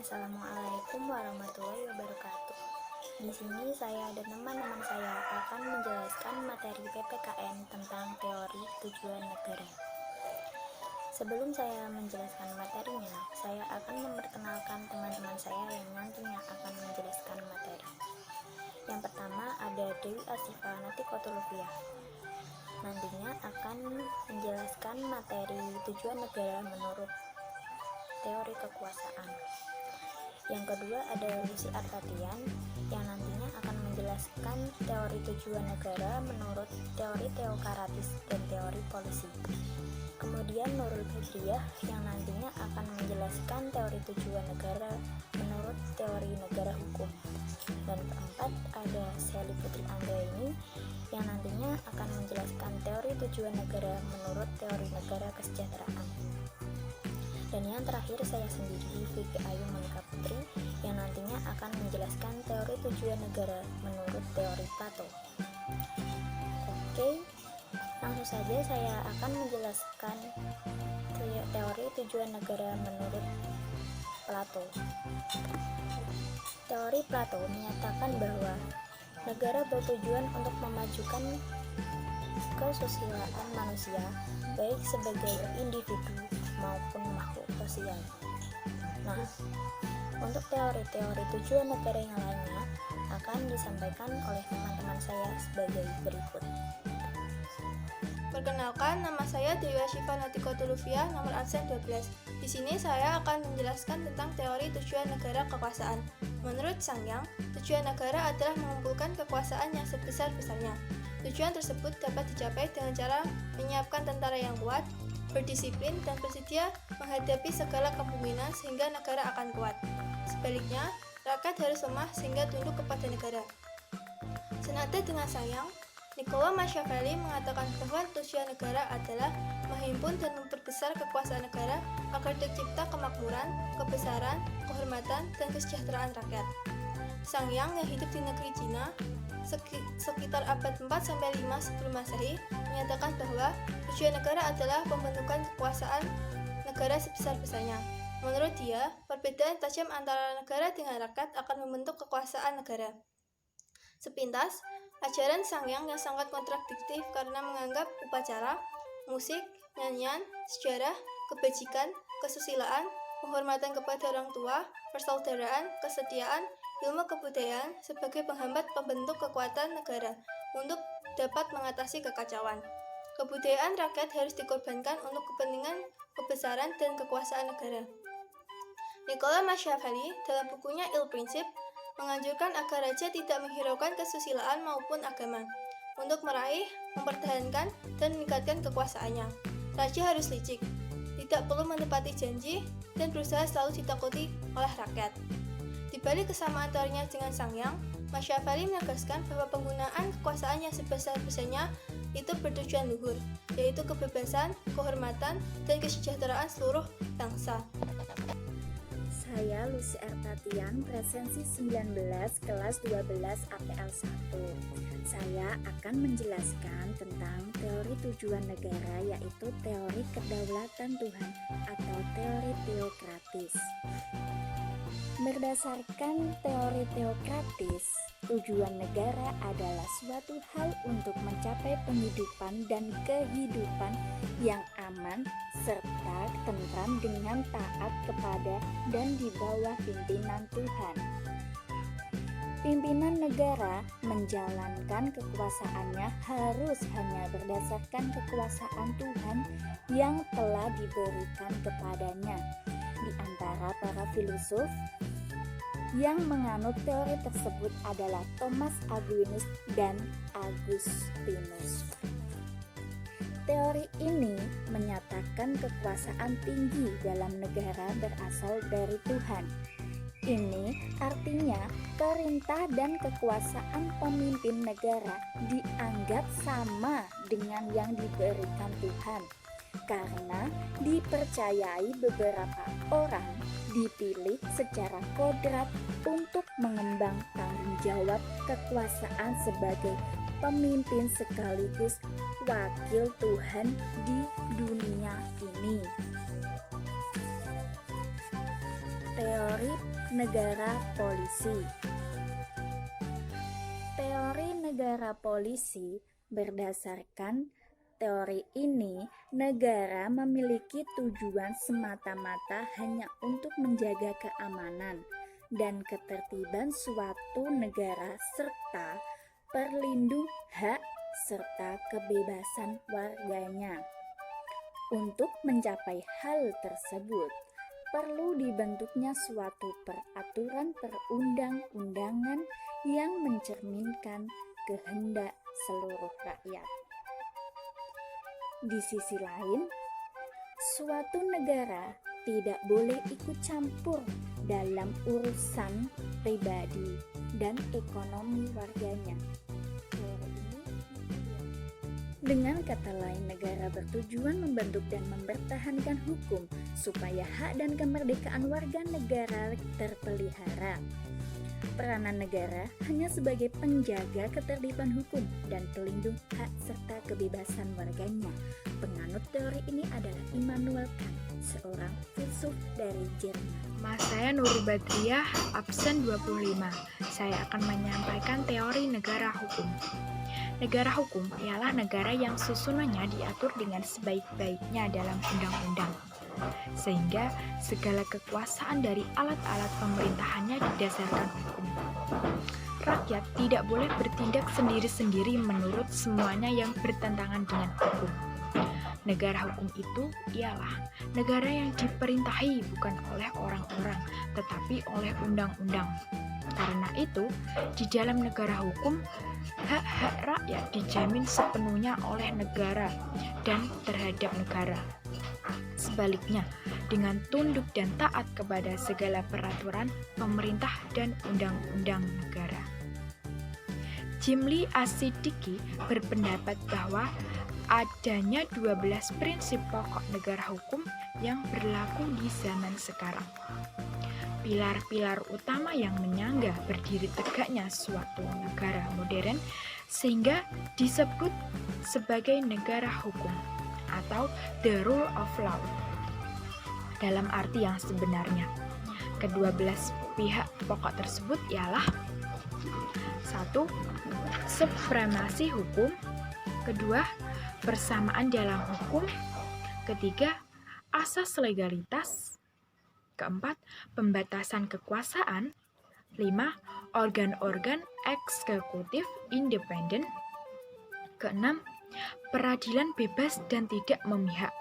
Assalamualaikum warahmatullahi wabarakatuh. Di sini saya dan teman-teman saya akan menjelaskan materi PPKN tentang teori tujuan negara. Sebelum saya menjelaskan materinya, saya akan memperkenalkan teman-teman saya yang nantinya akan menjelaskan materi. Yang pertama ada Dewi Asifa Natikotuloviah. Nantinya akan menjelaskan materi tujuan negara menurut teori kekuasaan. Yang kedua ada Lucy Artatian yang nantinya akan menjelaskan teori tujuan negara menurut teori teokratis dan teori polisi. Kemudian Nurul Badriah yang nantinya akan menjelaskan teori tujuan negara menurut teori negara hukum. Dan keempat ada Sally Putri Anggraini yang nantinya akan menjelaskan teori tujuan negara menurut teori negara kesejahteraan. Dan yang terakhir saya sendiri, Vicky Ayu Monika Putri, yang nantinya akan menjelaskan teori tujuan negara menurut teori Plato. Oke, langsung saja saya akan menjelaskan teori tujuan negara menurut Plato. Teori Plato menyatakan bahwa negara bertujuan untuk memajukan kesusilaan manusia, baik sebagai individu maupun makhluk sosial. Nah, untuk teori-teori tujuan negara yang lainnya akan disampaikan oleh teman-teman saya sebagai berikut. Perkenalkan, nama saya Dewi Asifa Natikotuloviah, nomor absen 12. Di sini saya akan menjelaskan tentang teori tujuan negara kekuasaan. Menurut Sang Yang, tujuan negara adalah mengumpulkan kekuasaan yang sebesar-besarnya. Tujuan tersebut dapat dicapai dengan cara menyiapkan tentara yang kuat, berdisiplin, dan bersedia menghadapi segala kepemimpinan sehingga negara akan kuat. Sebaliknya, rakyat harus lemah sehingga tunduk kepada negara. Senada dengan Sang Yang, Niccolo Machiavelli mengatakan bahwa tujuan negara adalah menghimpun dan memperbesar kekuasaan negara agar tercipta kemakmuran, kebesaran, kehormatan, dan kesejahteraan rakyat. Sang Yang yang hidup di negeri Cina sekitar abad 4-5 sebelum Masehi menyatakan bahwa tujuan negara adalah pembentukan kekuasaan negara sebesar-besarnya. Menurut dia, perbedaan tajam antara negara dengan rakyat akan membentuk kekuasaan negara. Sepintas, ajaran Sang Yang sangat kontradiktif karena menganggap upacara, musik, nyanyian, sejarah, kebajikan, kesusilaan, penghormatan kepada orang tua, persaudaraan, kesetiaan, ilmu kebudayaan sebagai penghambat pembentuk kekuatan negara untuk dapat mengatasi kekacauan. Kebudayaan rakyat harus dikorbankan untuk kepentingan kebesaran dan kekuasaan negara. Niccolo Machiavelli dalam bukunya Il Principe menganjurkan agar raja tidak menghiraukan kesusilaan maupun agama untuk meraih, mempertahankan, dan meningkatkan kekuasaannya. Raja harus licik, tidak perlu menepati janji, dan berusaha selalu ditakuti oleh rakyat. Di balik kesamaan teorinya dengan Sang Yang, Machiavelli menegaskan bahwa penggunaan kekuasaan yang sebesar-besarnya itu bertujuan luhur, yaitu kebebasan, kehormatan, dan kesejahteraan seluruh bangsa. Saya Lucy Artatian, presensi 19, kelas 12 APL 1. Saya akan menjelaskan tentang teori tujuan negara, yaitu teori kedaulatan Tuhan atau teori teokratis. Berdasarkan teori teokratis, tujuan negara adalah suatu hal untuk mencapai penghidupan dan kehidupan yang aman serta tentram dengan taat kepada dan di bawah pimpinan Tuhan. Pimpinan negara menjalankan kekuasaannya harus hanya berdasarkan kekuasaan Tuhan yang telah diberikan kepadanya. Di antara para filosof yang menganut teori tersebut adalah Thomas Aquinas dan Augustinus. Teori ini menyatakan kekuasaan tinggi dalam negara berasal dari Tuhan. Ini artinya perintah dan kekuasaan pemimpin negara dianggap sama dengan yang diberikan Tuhan, karena dipercayai beberapa orang dipilih secara kodrat untuk mengemban tanggung jawab kekuasaan sebagai pemimpin sekaligus wakil Tuhan di dunia ini. Teori teori negara polisi. Teori negara polisi berdasarkan teori ini, negara memiliki tujuan semata-mata hanya untuk menjaga keamanan dan ketertiban suatu negara serta perlindung hak serta kebebasan warganya. Untuk mencapai hal tersebut, perlu dibentuknya suatu peraturan perundang-undangan yang mencerminkan kehendak seluruh rakyat. Di sisi lain, suatu negara tidak boleh ikut campur dalam urusan pribadi dan ekonomi warganya. Dengan kata lain, negara bertujuan membentuk dan mempertahankan hukum supaya hak dan kemerdekaan warga negara terpelihara. Peranan negara hanya sebagai penjaga ketertiban hukum dan pelindung hak serta kebebasan warganya. Penganut teori ini adalah Immanuel Kant, seorang filsuf dari Jerman. Saya Nur Badriah, absen 25. Saya akan menyampaikan teori negara hukum. Negara hukum ialah negara yang susunannya diatur dengan sebaik-baiknya dalam undang-undang, sehingga segala kekuasaan dari alat-alat pemerintahannya didasarkan hukum. Rakyat tidak boleh bertindak sendiri-sendiri menurut semuanya yang bertentangan dengan hukum. Negara hukum itu ialah negara yang diperintahi bukan oleh orang-orang, tetapi oleh undang-undang. Karena itu, di dalam negara hukum, hak-hak rakyat dijamin sepenuhnya oleh negara dan terhadap negara. Sebaliknya, dengan tunduk dan taat kepada segala peraturan pemerintah dan undang-undang negara. Jimli As-Siddiqi berpendapat bahwa adanya 12 prinsip pokok negara hukum yang berlaku di zaman sekarang. Pilar-pilar utama yang menyangga berdiri tegaknya suatu negara modern sehingga disebut sebagai negara hukum atau the rule of law. Dalam arti yang sebenarnya, ke-12 pihak pokok tersebut ialah 1. Supremasi hukum. Kedua, persamaan dalam hukum. Ketiga, asas legalitas. Keempat, pembatasan kekuasaan. 5. Organ-organ eksekutif independen. Keenam, peradilan bebas dan tidak memihak.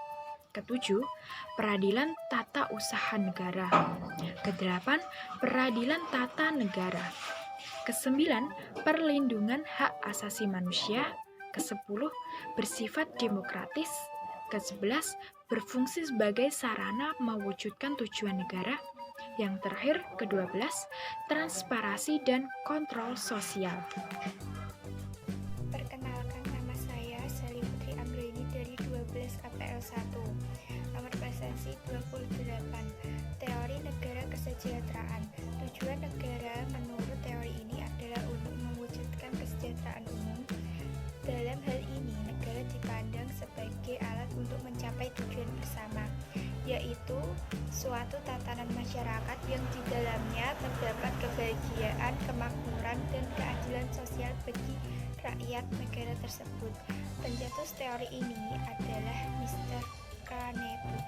Ketujuh, peradilan tata usaha negara. Kedelapan, peradilan tata negara. Kesembilan, perlindungan hak asasi manusia. Kesepuluh, bersifat demokratis. Ke-11, berfungsi sebagai sarana mewujudkan tujuan negara. Yang terakhir, ke-12, transparansi dan kontrol sosial. Perkenalkan, nama saya Sally Putri Amreni dari 12 KPL 1. Nomor presensi 28. Teori negara kesejahteraan. Tujuan negara menurut teori ini adalah untuk mewujudkan kesejahteraan umum. Dalam hal ini, negara dipandang sebagai alat untuk mencapai tujuan bersama, yaitu suatu tatanan masyarakat yang di dalamnya terdapat kebahagiaan, kemakmuran, dan keadilan sosial bagi rakyat negara tersebut. Pencetus teori ini adalah Mr. Carnevale.